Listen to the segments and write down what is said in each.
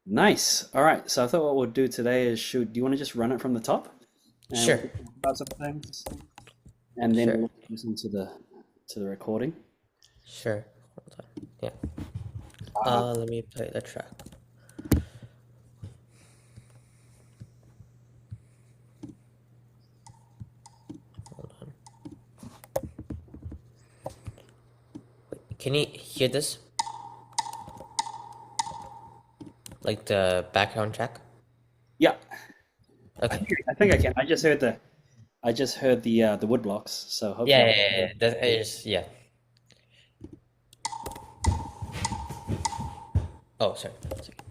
Nice. All right. So I thought what we'll do today is do you want to just run it from the top and we Sure, can talk about some things and then sure, we'll listen to the recording. sure. Hold on. Yeah. Uh, Let me play the track. Hold on. Can you hear this? Like the background track? yeah, Okay. I think I can. I just heard the wood blocks, so hopefully Yeah, I'll yeah, yeah, yeah. That is, yeah. Oh, sorry. One second.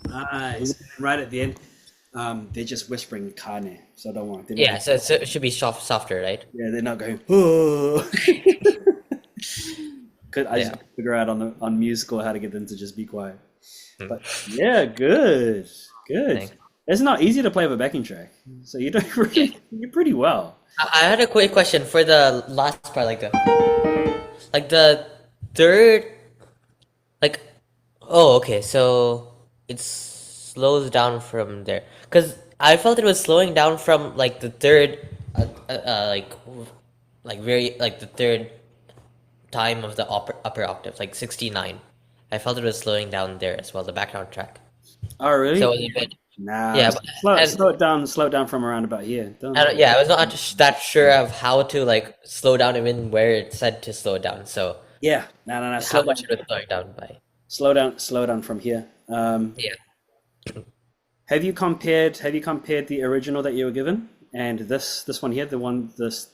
nice. And right at the end, they're just whispering Kāne, so don't worry. They're not Yeah, going. so it should be softer, right? Yeah, they're not going. Oh. Cause I just Yeah. figure out on musical how to get them to just be quiet. Hmm. But yeah, good, good. Thanks. It's not easy to play with a backing track, so you're doing Yeah. you're pretty well. I had a quick question for the last part, like the third, like, oh, okay, so it slows down from there. Because I felt it was slowing down from like the third, like very, like the third time of the upper octave, like 69. I felt it was slowing down there as well, the background track. Oh, So really? it was a bit. Nah, Yeah, slow it down from around about here. yeah, I was not that sure of how to like slow down even where it said to slow down. So Yeah, no, how much it was slowing down by. slow down from here. Yeah. Have you compared the original that you were given and this one here, the one this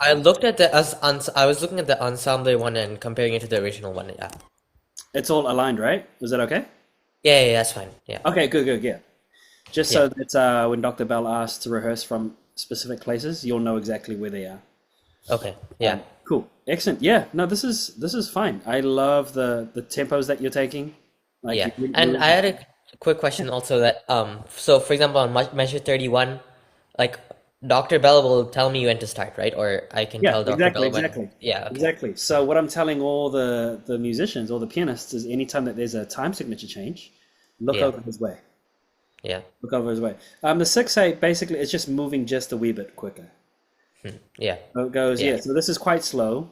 I looked at I was looking at the ensemble one and comparing it to the original one. Yeah. it's all aligned, right? Was that okay? Yeah, that's fine. Yeah. Okay, good, yeah. Just Yeah. so that when Dr. Bell asks to rehearse from specific places, you'll know exactly where they are. Okay. Yeah. Cool, excellent. Yeah, no, this is fine. I love the tempos that you're taking. Like Yeah. you And I had a quick question also that so for example on measure 31, like Dr. Bell will tell me when to start, right? Or I can yeah, tell Dr. exactly, Bell when. exactly, Yeah, okay. exactly. So what I'm telling all the musicians, all the pianists, is anytime that there's a time signature change, look Yeah. over his way. Yeah. Look over his way. The 6/8 basically is just moving just a wee bit quicker. Yeah. So it goes, Yeah. yeah. So this is quite slow.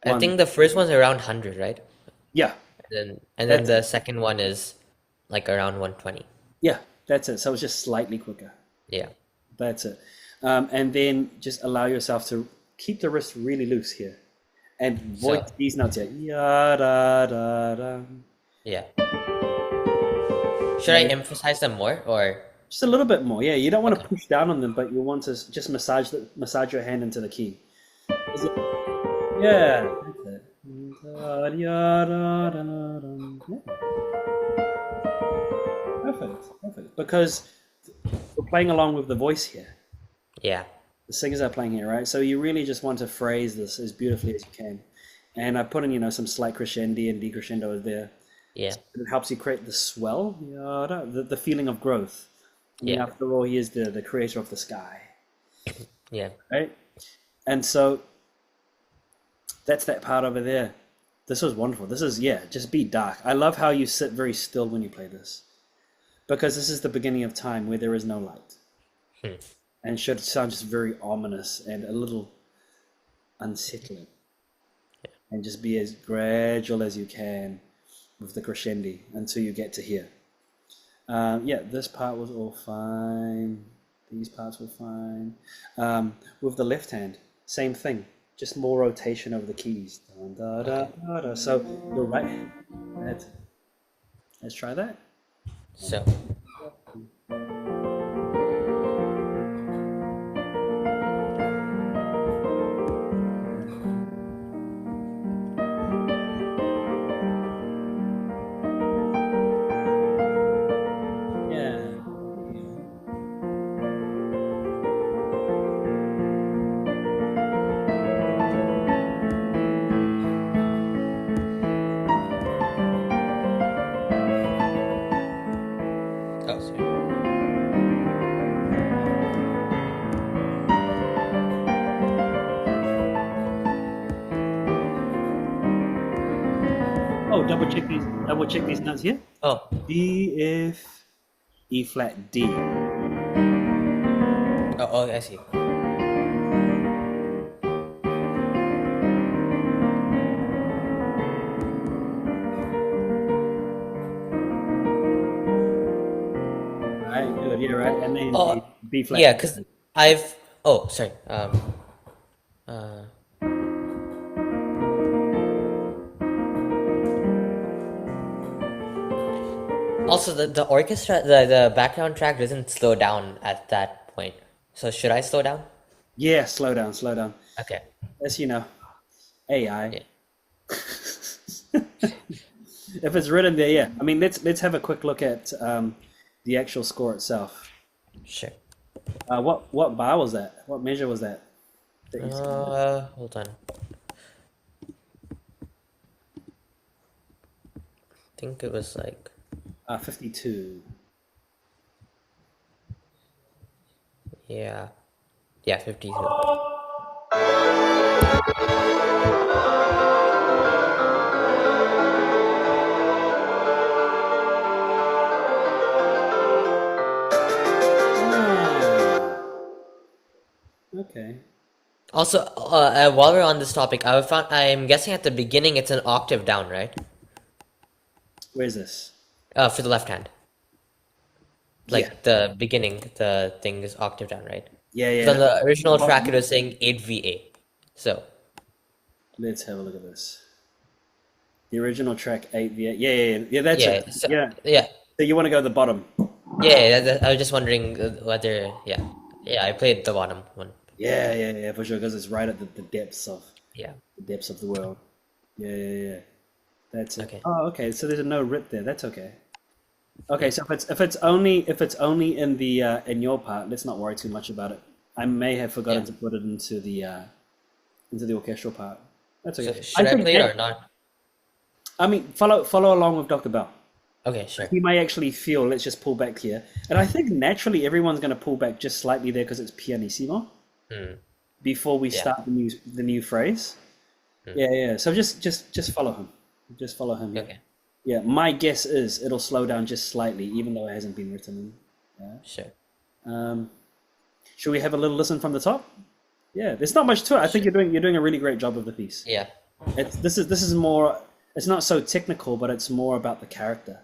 I think the first one's around 100, right? Yeah, And then the second one is like around 120. yeah, that's it. So it's just slightly quicker. Yeah. That's it. And then just allow yourself to keep the wrist really loose here, and voice So, these notes here. Ya da da da. yeah. Should I emphasize them more or Just a little bit more. Yeah, you don't want to okay. push down on them, but you want to just massage your hand into the key. Is it- Yeah, that's it. Da, ya, da, da, da. Yeah, perfect. Because we're playing along with the voice here. Yeah. The singers are playing here, right? So you really just want to phrase this as beautifully as you can. And I put in, some slight crescendi and decrescendo there. Yeah. It helps you create the swell, the feeling of growth. I mean, Yeah. after all, he is the creator of the sky, Yeah. right? And so that's that part over there. This was wonderful. This is, yeah, just be dark. I love how you sit very still when you play this, because this is the beginning of time where there is no light. And should sound just very ominous and a little unsettling. And just be as gradual as you can with the crescendi until you get to here. Yeah, this part was all fine. These parts were fine. With the left hand, same thing. Just more rotation over the keys. Da, da, da, da. So your right hand. Let's try that. So, Yeah. oh, sorry. Oh, double check these notes here. Oh, D, F, E flat, D. oh, I see. Right, good. Yeah, right. And then Oh, B flat. yeah, because oh, sorry. Uh, Also, the orchestra, the background track doesn't slow down at that point. So should I slow down? Yeah, slow down, slow down. Okay. As you know, AI. Yeah. If it's written there, yeah. I mean, let's have a quick look at the actual score itself. Sure. What bar was that? What measure was that? Hold on. I think it was like 52. yeah, 52. Okay. Also, while we're on this topic, I'm guessing at the beginning it's an octave down, right? Where's this? For the left hand. Yeah, Like the beginning, the thing is octave down, right? yeah, 'Cause on yeah. the original track, it was saying 8 VA. So, Let's have a look at this. The original track 8 v 8. Yeah, yeah, yeah. Yeah, that's it. yeah, so, Yeah. yeah, So you want to go to the bottom? yeah, I was just wondering whether, yeah, I played the bottom one. Yeah, yeah, yeah, for sure. Because it's right at Yeah, the depths of the world. Yeah, yeah, yeah. That's it. okay. Oh, okay. So there's a no rip there. That's okay. Okay, Yeah, so if it's only in the in your part, let's not worry too much about it. I may have forgotten yeah. to put it into the orchestral part. That's So okay. should I play it or not? I mean, follow along with Dr. Bell. Okay, sure. He may actually feel, let's just pull back here, and I think naturally everyone's going to pull back just slightly there because it's pianissimo Hmm. before we Yeah. start the new phrase. Hmm. Yeah, yeah. So just follow him. Just follow him. Yeah. Okay, Yeah. My guess is it'll slow down just slightly, even though it hasn't been written in. Yeah. sure. Should we have a little listen from the top? Yeah. There's not much to it. I think you're doing a really great job of the piece. Yeah, This is more. It's not so technical, but it's more about the character.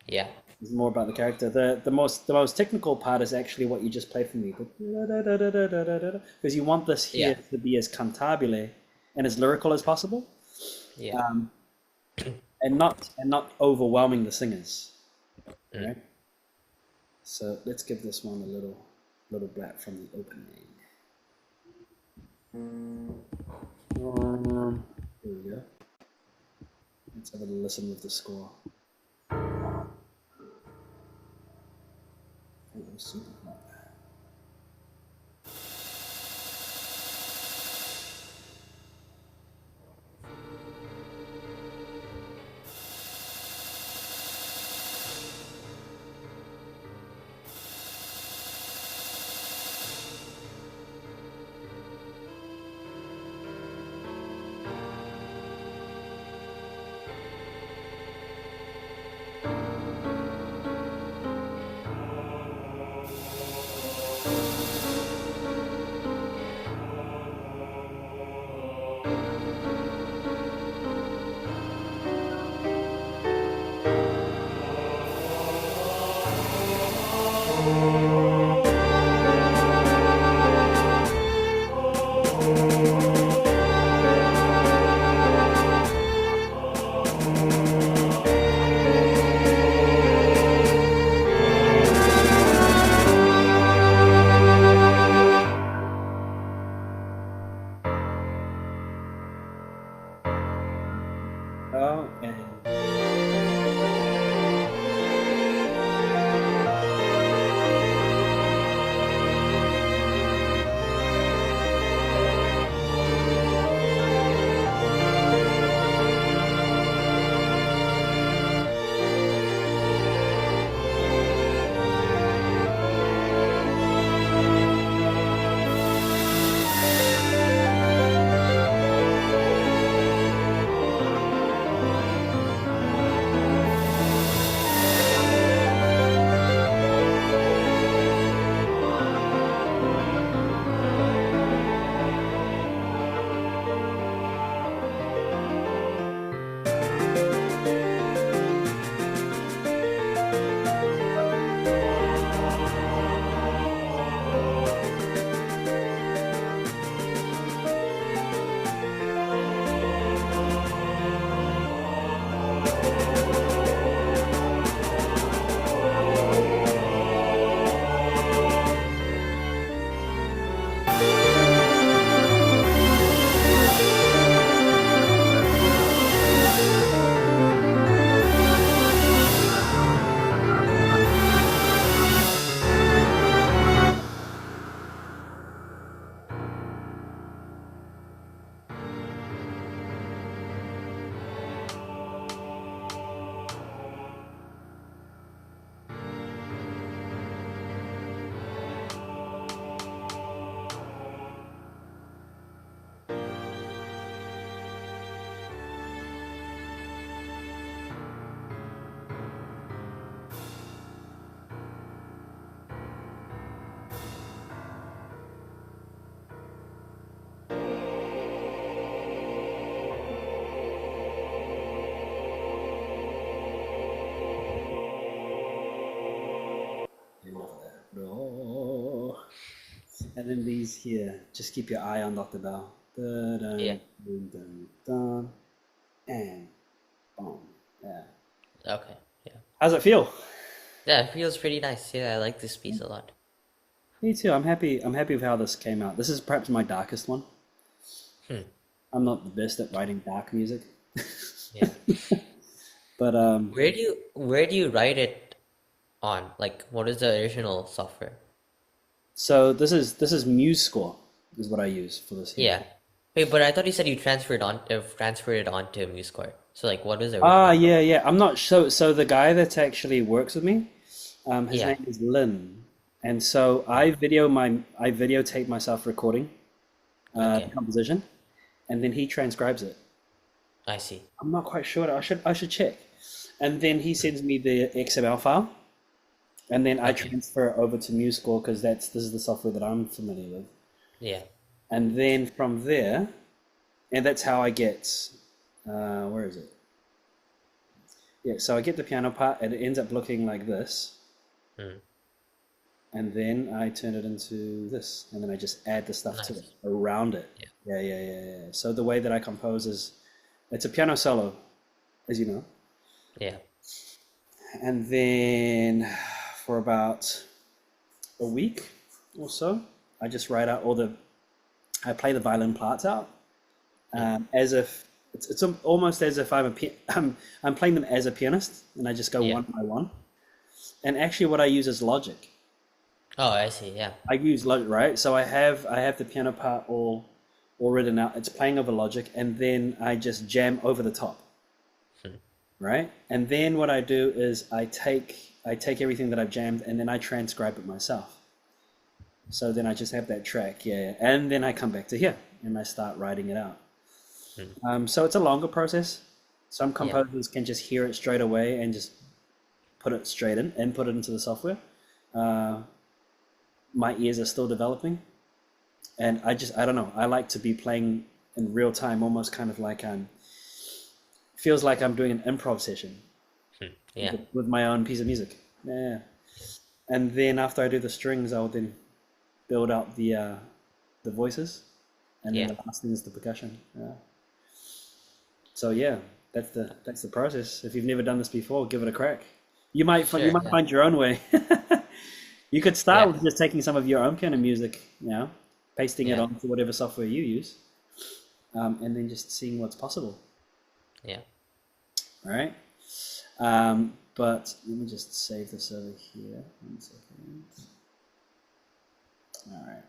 yeah, It's more about the character. The most technical part is actually what you just played for me, because you want this here yeah, to be as cantabile and as lyrical as possible, yeah. and not overwhelming the singers. Mm. Right? So let's give this one a little blat from the opening. Here we go. Let's have a listen with the score. It was super hot. Oh, and And then these here, just keep your eye on Dr. Bell. Dun, dun, Yeah. dun, dun, dun, and boom. Yeah. Okay. Yeah. How's it feel? Yeah, it feels pretty nice. Yeah, I like this piece a lot. Me too. I'm happy. I'm happy with how this came out. This is perhaps my darkest one. Hmm. I'm not the best at writing dark music, Yeah. but Where do you write it on? Like, what is the original software? so this is MuseScore is what I use for this here. Yeah. Wait, but I thought you said you transferred it onto MuseScore. So like, what is the Ah, original? yeah, yeah. I'm not sure. So the guy that actually works with me, his Yeah. name is Lin, and so I videotape myself recording Okay. composition, and then he transcribes it. I see. I'm not quite sure. I should check, and then he sends me the XML file, and then I Okay. transfer it over to MuseScore because this is the software that I'm familiar with, Yeah. and then from there, and that's how I get. Where is it? Yeah, so I get the piano part, and it ends up looking like this. Hmm. And then I turn it into this, and then I just add the stuff to it Nice. around it. Yeah. Yeah, yeah, yeah, yeah. So the way that I compose is, it's a piano solo, as you know, Yeah. and then for about a week or so, I just write out I play the violin parts out, Hmm. as if it's almost as if I'm playing them as a pianist, and I just go Yeah. one by one. And actually, what I use is Logic. Oh, I see. Yeah. I use Logic, right? So I have the piano part all written out. It's playing over Logic, and then I just jam over the top, Hmm. right? And then what I do is I take everything that I've jammed, and then I transcribe it myself. So then I just have that track, yeah, and then I come back to here and I start writing it out. Hmm. So it's a longer process. Some Yeah. composers can just hear it straight away and just put it straight in and put it into the software. Uh, my ears are still developing, and I don't know. I like to be playing in real time, almost kind of like feels like I'm doing an improv session Hmm. Yeah. with my own piece of music. Yeah, and then after I do the strings, I'll then build out the voices, and then Yeah. the last thing is the percussion. Yeah. So yeah, that's the process. If you've never done this before, give it a crack. You Sure. might Yeah. find your own way. You could start Yeah. with just taking some of your own kind of music, pasting it Yeah. onto whatever software you use, and then just seeing what's possible. Yeah. All right. But let me just save this over here. 1 second. All right.